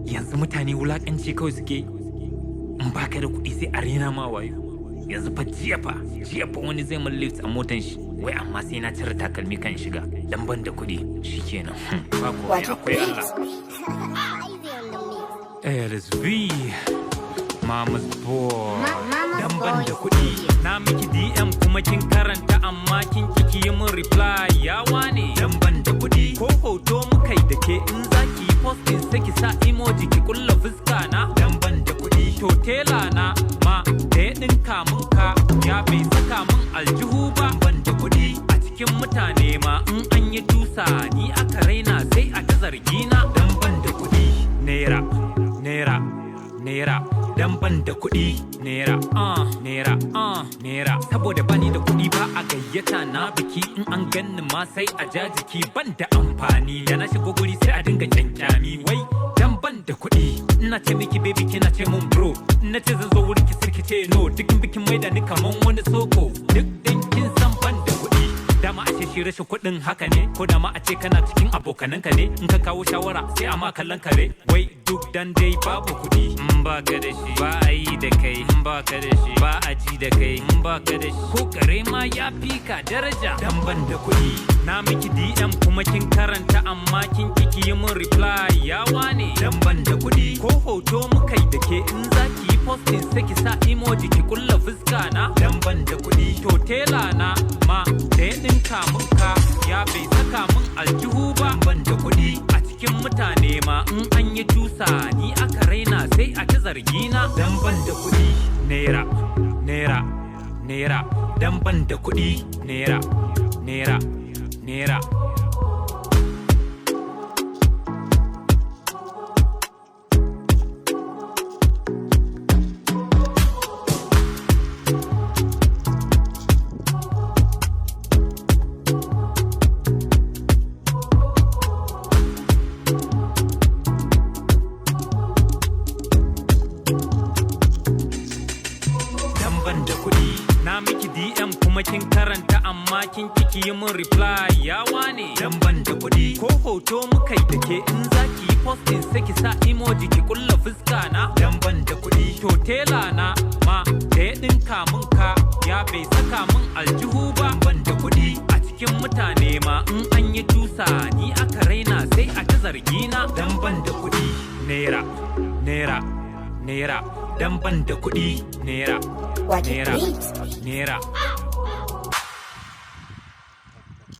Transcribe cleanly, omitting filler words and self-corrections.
Yanzu mutane wulakanci kawai suke in baka da kuɗi sai a rena ma wayo. Yanzu fa jiya fa wani zai mun lift a motan shi wai amma sai na cire takalmi kan shiga dan ban da kuɗi shikenan. Ba komai akwai Allah. LSV Mama's boy dan ban da kuɗi na miki DM kuma kin karanta amma kin kiki yi mun reply ya wane dan ban da kuɗi ko hoto mukai da ke in zaki yi posting sai ki sa emoji ki kulla fuska na dan ban da kuɗi to tela na ma da ya ɗinka mun ka ya bai saka mun aljihu ba ban da kuɗi a cikin mutane ma in an yi tusa ni aka raina sai a ta zargi na dan ban da kuɗi naira dan ban da kuɗi naira saboda bani da kuɗi ba a gayyata na biki in an ganni ma sai a jajiki ban da amfani da na shigo guri sai a dinga kyankyami wai dan ban da kuɗi ina ce miki baby kina ce mun bro ina ce zan zo wurin ki sirki ce no duk bikin mai da ni kaman wani soko duk dan kin san ban da kuɗi dama a ce shi rashin kuɗin haka ne ko dama a ce kana cikin abokananka ne in ka kawo shawara sai a ma kallon kare wai duk dan dai babu kuɗi in ba ka da shi ba a yi da kai in ba ka da shi ba a ji da kai in ba ka da shi ko kare ma ya fi ka daraja dan ban da kuɗi na miki DM kuma kin karanta amma kin kiki yi mun reply ya wane dan ban da kuɗi ko hoto mukai da ke in zaki yi posting sai ki sa emoji ki kulla fuska na dan ban da kuɗi to tela na ma da ya ɗinka mun ka ya bai saka mun aljihu ba ban da kuɗi a cikin mutane ma in an yi tusa ni aka raina sai a ta zargina dan ban da kuɗi naira dan ban da kuɗi naira na miki DM kuma kin karanta amma kin kiki yi mun reply ya wane dan ban da kuɗi ko hoto mukai da ke in zaki yi posting sai ki sa emoji ki kulla fuska na dan ban da kuɗi to tela na ma da ya ɗinka mun ka ya bai saka mun aljihu ba ban da kuɗi a cikin mutane ma in an yi tusa ni aka raina sai a ta zargina dan ban da kuɗi naira dan ban da kuɗi naira